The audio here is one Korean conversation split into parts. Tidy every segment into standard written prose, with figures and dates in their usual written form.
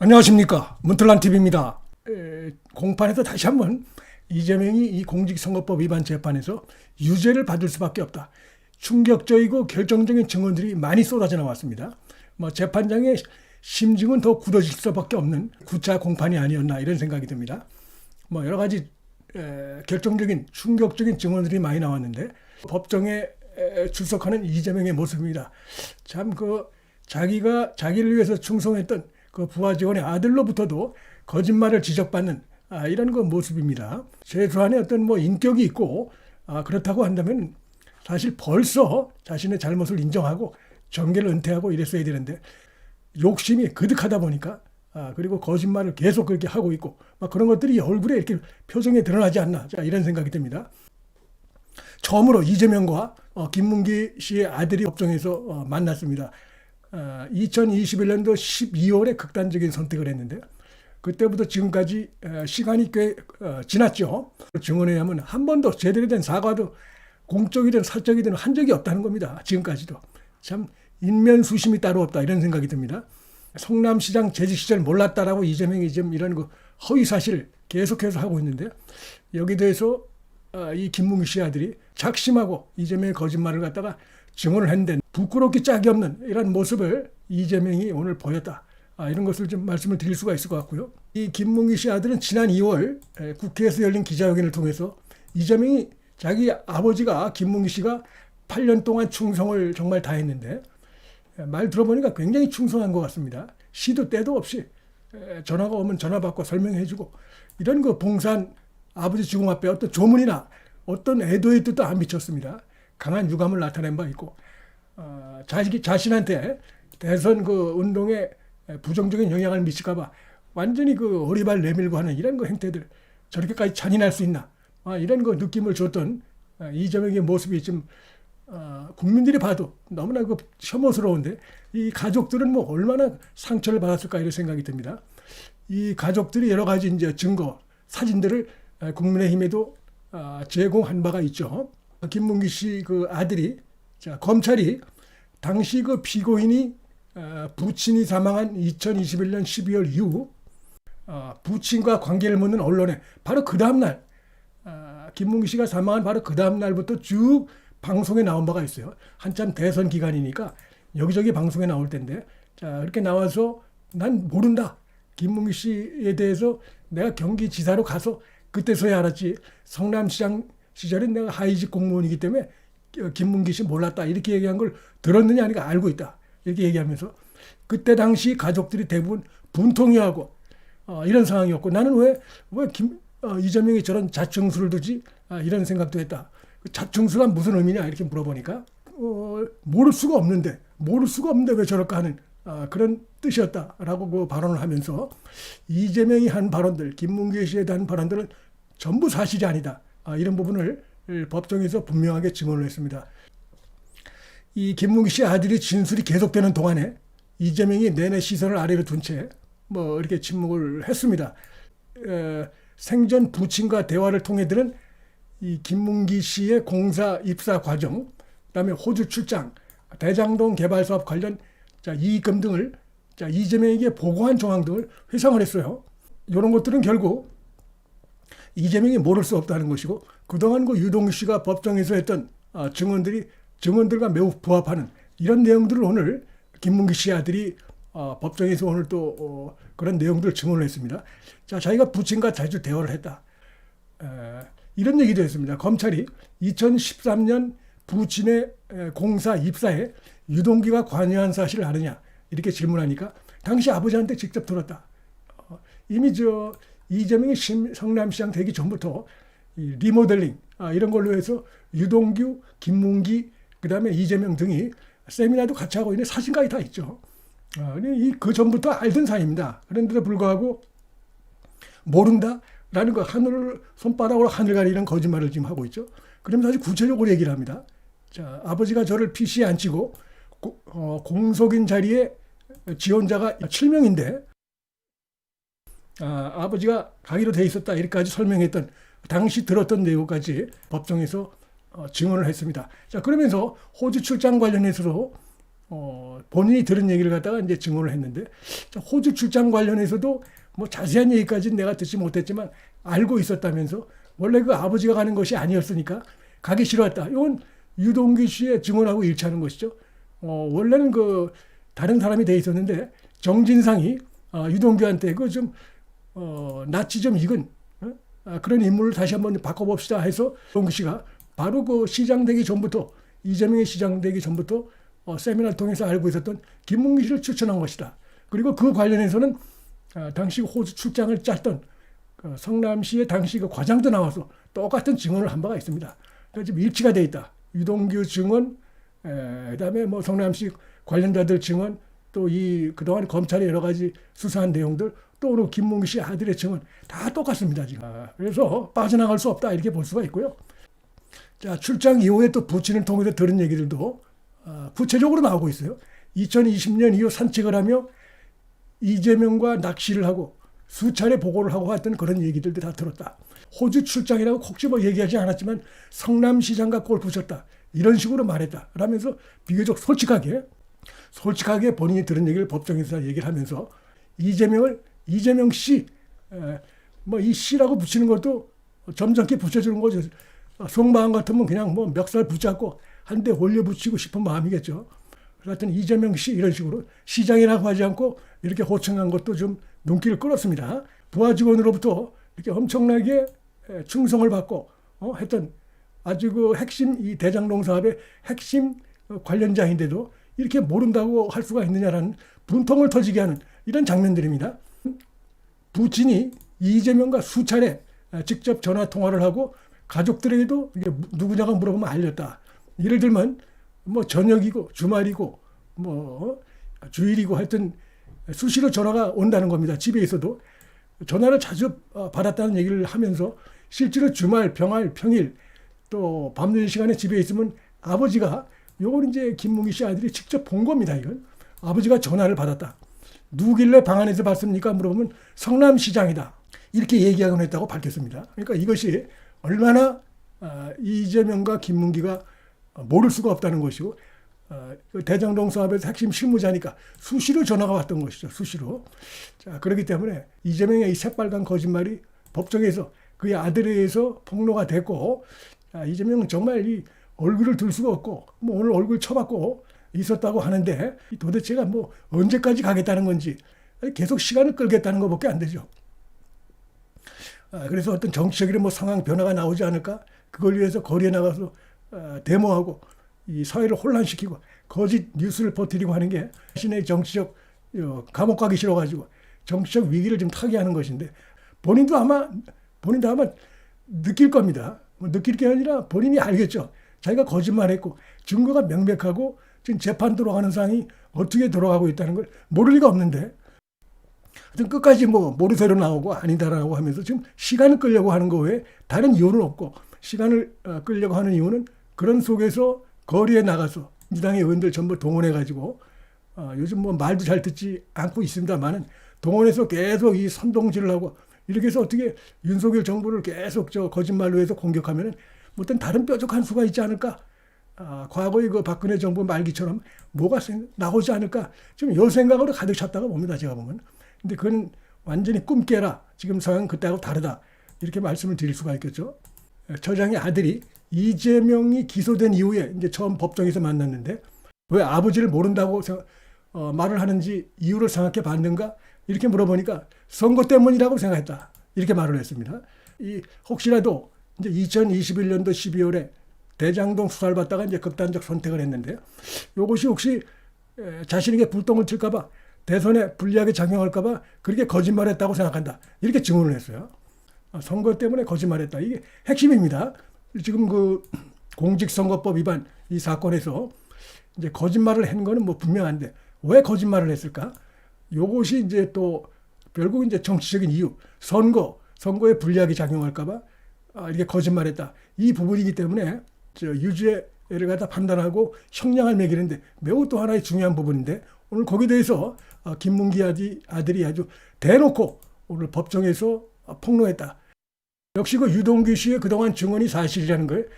안녕하십니까, 문틀란TV입니다. 공판에서 다시 한번 이재명이 이 공직선거법 위반 재판에서 유죄를 받을 수밖에 없다. 충격적이고 결정적인 증언들이 많이 쏟아져 나왔습니다. 재판장의 심증은 더 굳어질 수밖에 없는 9차 공판이 아니었나 이런 생각이 듭니다. 여러 가지 결정적인 충격적인 증언들이 많이 나왔는데 법정에 출석하는 이재명의 모습입니다. 참 자기가 자기를 위해서 충성했던 그 부하 직원의 아들로부터도 거짓말을 지적받는 이런 모습입니다. 최소한의 어떤 인격이 있고 그렇다고 한다면 사실 벌써 자신의 잘못을 인정하고 정계를 은퇴하고 이랬어야 되는데 욕심이 그득하다 보니까 그리고 거짓말을 계속 그렇게 하고 있고 그런 것들이 얼굴에 이렇게 표정에 드러나지 않나 이런 생각이 듭니다. 처음으로 이재명과 김문기 씨의 아들이 법정에서 만났습니다. 2021년도 12월에 극단적인 선택을 했는데 그때부터 지금까지 시간이 꽤 지났죠. 증언에 의하면 한 번도 제대로 된 사과도 공적이든 사적이든 한 적이 없다는 겁니다. 지금까지도. 참 인면수심이 따로 없다 이런 생각이 듭니다. 성남시장 재직 시절 몰랐다라고 이재명이 지금 이런 허위 사실을 계속해서 하고 있는데 여기에 대해서 이 김문기 씨 아들이 작심하고 이재명의 거짓말을 갖다가 증언을 했는데 부끄럽기 짝이 없는 이런 모습을 이재명이 오늘 보였다. 이런 것을 좀 말씀을 드릴 수가 있을 것 같고요. 이 김문기 씨 아들은 지난 2월 국회에서 열린 기자회견을 통해서 이재명이 자기 아버지가 김문기 씨가 8년 동안 충성을 정말 다했는데 말 들어보니까 굉장히 충성한 것 같습니다. 시도 때도 없이 전화가 오면 전화 받고 설명해주고 이런 봉사한 아버지 죽음 앞에 어떤 조문이나 어떤 애도의 뜻도 안 미쳤습니다. 강한 유감을 나타낸 바 있고 자신한테 대선 운동에 부정적인 영향을 미칠까 봐 완전히 어리발 내밀고 하는 이런 행태들 저렇게까지 잔인할 수 있나 이런 느낌을 줬던 이재명의 모습이 좀 국민들이 봐도 너무나 혐오스러운데 이 가족들은 얼마나 상처를 받았을까 이런 생각이 듭니다. 이 가족들이 여러 가지 이제 증거 사진들을 국민의힘에도 제공한 바가 있죠. 김문기 씨 아들이 검찰이 당시 피고인이 부친이 사망한 2021년 12월 이후 부친과 관계를 묻는 언론에 바로 그 다음 날 김문기 씨가 사망한 바로 그 다음 날부터 쭉 방송에 나온 바가 있어요. 한참 대선 기간이니까 여기저기 방송에 나올 텐데 이렇게 나와서 난 모른다. 김문기 씨에 대해서 내가 경기지사로 가서 그때서야 알았지. 성남시장 시절에 내가 하위직 공무원이기 때문에 김문기 씨 몰랐다. 이렇게 얘기한 걸 들었느냐 하니까 알고 있다. 이렇게 얘기하면서 그때 당시 가족들이 대부분 분통해하고 이런 상황이었고 나는 왜 이재명이 저런 자충수를 두지? 이런 생각도 했다. 자충수가 무슨 의미냐 이렇게 물어보니까 모를 수가 없는데 왜 저럴까 하는 그런 뜻이었다라고 발언을 하면서 이재명이 한 발언들, 김문기 씨에 대한 발언들은 전부 사실이 아니다. 이런 부분을 법정에서 분명하게 증언을 했습니다. 이 김문기 씨 아들이 진술이 계속되는 동안에 이재명이 내내 시선을 아래로 둔 채 이렇게 침묵을 했습니다. 생전 부친과 대화를 통해 들은 이 김문기 씨의 공사 입사 과정, 그다음에 호주 출장, 대장동 개발 사업 관련 이익금 등을 이재명에게 보고한 정황 등을 회상을 했어요. 이런 것들은 결국 이재명이 모를 수 없다는 것이고 그동안 유동규 씨가 법정에서 했던 증언들과 매우 부합하는 이런 내용들을 오늘 김문기 씨 아들이 법정에서 오늘 또 그런 내용들을 증언을 했습니다. 자기가 부친과 자주 대화를 했다. 이런 얘기도 했습니다. 검찰이 2013년 부친의 공사 입사에 유동규가 관여한 사실을 아느냐 이렇게 질문하니까 당시 아버지한테 직접 들었다. 이미 이재명이 성남시장 되기 전부터 이 리모델링 이런 걸로 해서 유동규, 김문기 그다음에 이재명 등이 세미나도 같이 하고 있는 사진까지 다 있죠. 그 전부터 알던 사이입니다. 그런데도 불구하고 모른다라는 손바닥으로 하늘 가리는 거짓말을 지금 하고 있죠. 그러면서 아주 구체적으로 얘기를 합니다. 아버지가 저를 PC에 앉히고 공석인 자리에 지원자가 7명인데 아버지가 가기로 돼 있었다 이렇게까지 설명했던 당시 들었던 내용까지 법정에서 증언을 했습니다. 그러면서 호주 출장 관련해서도 본인이 들은 얘기를 갖다가 이제 증언을 했는데, 호주 출장 관련해서도 뭐 자세한 얘기까지는 내가 듣지 못했지만 알고 있었다면서, 원래 그 아버지가 가는 것이 아니었으니까 가기 싫어했다. 이건 유동규 씨의 증언하고 일치하는 것이죠. 원래는 그 다른 사람이 돼 있었는데 정진상이 유동규한테 그 좀 낯이 좀 익은 그런 인물을 다시 한번 바꿔봅시다 해서 유동규 씨가 바로 그 시장 되기 전부터, 이재명이 시장 되기 전부터 세미나를 통해서 알고 있었던 김문기 씨를 추천한 것이다. 그리고 그 관련해서는 당시 호주 출장을 짰던 성남시의 당시 그 과장도 나와서 똑같은 증언을 한 바가 있습니다. 그래서 지금 일치가 돼 있다. 유동규 증언, 그다음에 뭐 성남시 관련자들 증언, 또 이 그동안 검찰의 여러 가지 수사한 내용들, 또 오늘 김문기 씨 아들의 증언 다 똑같습니다 지금. 그래서 빠져나갈 수 없다 이렇게 볼 수가 있고요. 자, 출장 이후에 또 부친을 통해서 들은 얘기들도 구체적으로 나오고 있어요. 2020년 이후 산책을 하며 이재명과 낚시를 하고 수차례 보고를 하고 왔던 그런 얘기들도 다 들었다. 호주 출장이라고 콕 집어 얘기하지 않았지만 성남시장과 골프 쳤다. 이런 식으로 말했다. 라면서 비교적 솔직하게 본인이 들은 얘기를 법정에서 얘기를 하면서 이재명 씨, 뭐 이 씨라고 붙이는 것도 점잖게 붙여주는 거죠. 속마음 같으면 그냥 뭐 멱살 붙잡고 한 대 올려 붙이고 싶은 마음이겠죠. 하여튼 이재명 씨 이런 식으로 시장이라고 하지 않고 이렇게 호칭한 것도 좀 눈길을 끌었습니다. 부하 직원으로부터 이렇게 엄청나게 충성을 받고 했던 아주 그 핵심 이 대장동 사업의 핵심 관련자인데도 이렇게 모른다고 할 수가 있느냐라는 분통을 터지게 하는 이런 장면들입니다. 부친이 이재명과 수차례 직접 전화 통화를 하고 가족들에게도 이게 누구냐가 물어보면 알렸다. 예를 들면 뭐 저녁이고 주말이고 뭐 주일이고 하여튼 수시로 전화가 온다는 겁니다. 집에 있어도 전화를 자주 받았다는 얘기를 하면서 실제로 주말, 평일 또 밤늦은 시간에 집에 있으면 아버지가 요걸 이제 김문기 씨 아들이 직접 본 겁니다. 이건 아버지가 전화를 받았다. 누길래 방 안에서 봤습니까? 물어보면 성남시장이다. 이렇게 얘기하곤 했다고 밝혔습니다. 그러니까 이것이 얼마나 이재명과 김문기가 모를 수가 없다는 것이고 대장동 사업에서 핵심 실무자니까 수시로 전화가 왔던 것이죠. 수시로. 자, 그렇기 때문에 이재명의 이 새빨간 거짓말이 법정에서 그의 아들에 의해서 폭로가 됐고 이재명은 정말 이 얼굴을 들 수가 없고 뭐 오늘 얼굴 쳐박고 있었다고 하는데 도대체가 뭐 언제까지 가겠다는 건지 계속 시간을 끌겠다는 것밖에 안 되죠. 그래서 어떤 정치적인 뭐 상황 변화가 나오지 않을까? 그걸 위해서 거리에 나가서 데모하고 이 사회를 혼란시키고 거짓 뉴스를 퍼뜨리고 하는 게 자신의 정치적 감옥 가기 싫어가지고 정치적 위기를 좀 타개하는 것인데 본인도 아마 느낄 겁니다. 느낄 게 아니라 본인이 알겠죠. 자기가 거짓말했고 증거가 명백하고 지금 재판 돌아가는 상황이 어떻게 돌아가고 있다는 걸 모를 리가 없는데 하여튼 끝까지 뭐 모르쇠로 나오고 아니다라고 하면서 지금 시간을 끌려고 하는 거 외에 다른 이유는 없고 시간을 끌려고 하는 이유는 그런 속에서 거리에 나가서 민주당의 의원들 전부 동원해가지고 요즘 뭐 말도 잘 듣지 않고 있습니다만은 동원해서 계속 이 선동질을 하고 이렇게 해서 어떻게 윤석열 정부를 계속 거짓말로 해서 공격하면은 어떤 다른 뾰족한 수가 있지 않을까? 과거의 그 박근혜 정부 말기처럼 뭐가 나오지 않을까? 지금 요 생각으로 가득 찼다고 봅니다. 제가 보면. 근데 그건 완전히 꿈 깨라. 지금 상황은 그때하고 다르다. 이렇게 말씀을 드릴 수가 있겠죠. 처장의 아들이 이재명이 기소된 이후에 이제 처음 법정에서 만났는데 왜 아버지를 모른다고 말을 하는지 이유를 생각해 봤는가? 이렇게 물어보니까 선거 때문이라고 생각했다. 이렇게 말을 했습니다. 혹시라도 이제 2021년도 12월에 대장동 수사를 받다가 이제 극단적 선택을 했는데 이것이 혹시 자신에게 불똥을 튈까봐 대선에 불리하게 작용할까봐 그렇게 거짓말했다고 생각한다. 이렇게 증언을 했어요. 선거 때문에 거짓말했다. 이게 핵심입니다. 지금 그 공직선거법 위반 이 사건에서 이제 거짓말을 한 거는 뭐 분명한데 왜 거짓말을 했을까? 요것이 이제 또 결국 이제 정치적인 이유, 선거에 불리하게 작용할까봐 이렇게 거짓말했다. 이 부분이기 때문에 유죄를 갖다 판단하고 형량을 매기는데 매우 또 하나의 중요한 부분인데 오늘 거기에 대해서 김문기 아들이 아주 대놓고 오늘 법정에서 폭로했다. 역시 그 유동규 씨의 그동안 증언이 사실이라는 걸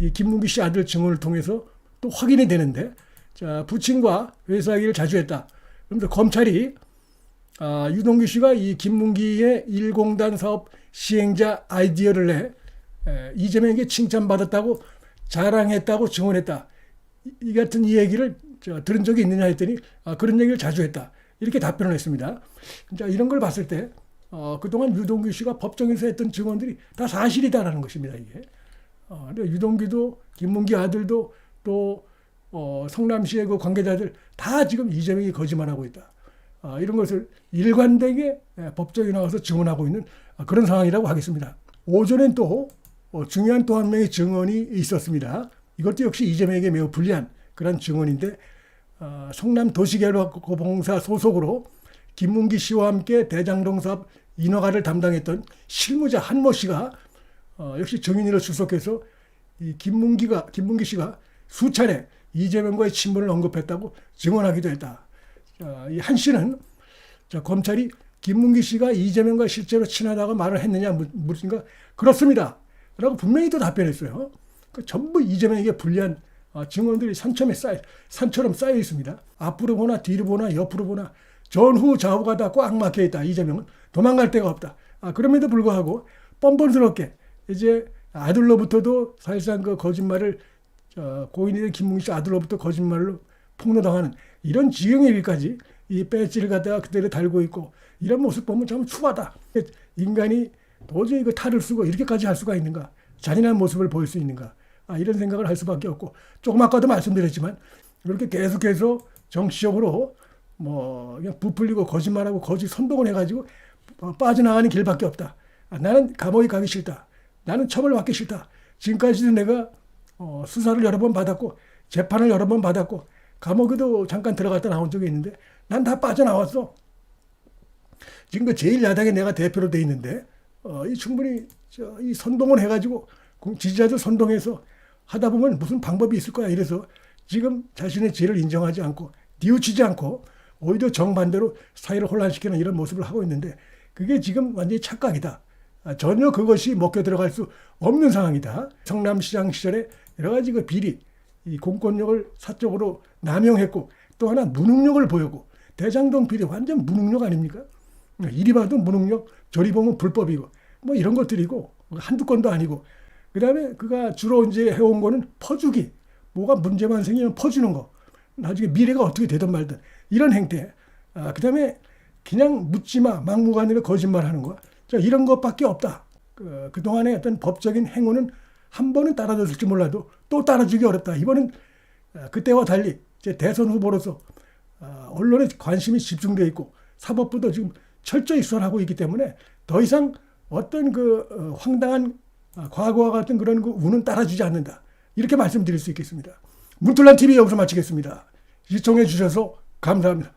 이 김문기 씨 아들 증언을 통해서 또 확인이 되는데 자, 부친과 회사 얘기를 자주 했다. 그러면서 검찰이 유동규 씨가 이 김문기의 1공단 사업 시행자 아이디어를 내 이재명에게 칭찬받았다고 자랑했다고 증언했다. 이 같은 이 얘기를 들은 적이 있느냐 했더니 그런 얘기를 자주 했다. 이렇게 답변을 했습니다. 자, 이런 걸 봤을 때 그동안 유동규 씨가 법정에서 했던 증언들이 다 사실이다라는 것입니다. 이게. 유동규도 김문기 아들도 또 성남시의 그 관계자들 다 지금 이재명이 거짓말하고 있다. 이런 것을 일관되게 법정에 나와서 증언하고 있는 그런 상황이라고 하겠습니다. 오전엔 또 중요한 또 한 명의 증언이 있었습니다. 이것도 역시 이재명에게 매우 불리한 그런 증언인데 성남도시개발공사 소속으로 김문기 씨와 함께 대장동 사업 인허가를 담당했던 실무자 한모 씨가 역시 증인으로 출석해서 이 김문기 씨가 수차례 이재명과의 친분을 언급했다고 증언하기도 했다. 이 한 씨는 검찰이 김문기 씨가 이재명과 실제로 친하다고 말을 했느냐 물으니까 그렇습니다. 라고 분명히 또 답변했어요. 전부 이재명에게 불리한 증언들이 산처럼 쌓여 있습니다. 앞으로 보나 뒤로 보나 옆으로 보나 전후 좌우가 다 꽉 막혀 있다. 이재명은 도망갈 데가 없다. 그럼에도 불구하고 뻔뻔스럽게 이제 아들로부터도 사실상 그 거짓말을 고인이 된 김문기 씨 아들로부터 거짓말로 폭로당하는 이런 지경의 일까지 이 배지를 갖다가 그대로 달고 있고 이런 모습 보면 참 추하다. 인간이 도저히 그 탈을 쓰고 이렇게까지 할 수가 있는가? 잔인한 모습을 보일 수 있는가? 이런 생각을 할 수밖에 없고 조금 아까도 말씀드렸지만 이렇게 계속해서 정치적으로 그냥 부풀리고 거짓말하고 거짓 선동을 해가지고 빠져나가는 길밖에 없다. 나는 감옥에 가기 싫다. 나는 처벌받기 싫다. 지금까지도 내가 수사를 여러 번 받았고 재판을 여러 번 받았고 감옥에도 잠깐 들어갔다 나온 적이 있는데 난 다 빠져나왔어. 지금 그 제1야당에 내가 대표로 돼 있는데 이 충분히 이 선동을 해가지고 지지자들 선동해서 하다 보면 무슨 방법이 있을 거야. 이래서 지금 자신의 죄를 인정하지 않고 뉘우치지 않고 오히려 정반대로 사회를 혼란시키는 이런 모습을 하고 있는데 그게 지금 완전히 착각이다. 전혀 그것이 먹혀 들어갈 수 없는 상황이다. 성남시장 시절에 여러 가지 그 비리, 이 공권력을 사적으로 남용했고 또 하나 무능력을 보였고 대장동 비리 완전 무능력 아닙니까? 이리 봐도 무능력, 저리 보면 불법이고 이런 것들이고 한두 건도 아니고 그 다음에 그가 주로 이제 해온 거는 퍼주기. 뭐가 문제만 생기면 퍼주는 거. 나중에 미래가 어떻게 되든 말든 이런 행태. 그 다음에 그냥 묻지마 막무가내로 거짓말하는 거. 이런 것밖에 없다. 그동안의 어떤 법적인 행위는 한 번은 따라줬을지 몰라도 또 따라주기 어렵다. 이번은 그때와 달리 이제 대선 후보로서 언론에 관심이 집중되어 있고 사법부도 지금 철저히 수사를 하고 있기 때문에 더 이상 어떤 그 황당한 과거와 같은 그런 그 운은 따라주지 않는다. 이렇게 말씀드릴 수 있겠습니다. 문틀란 TV 여기서 마치겠습니다. 시청해 주셔서 감사합니다.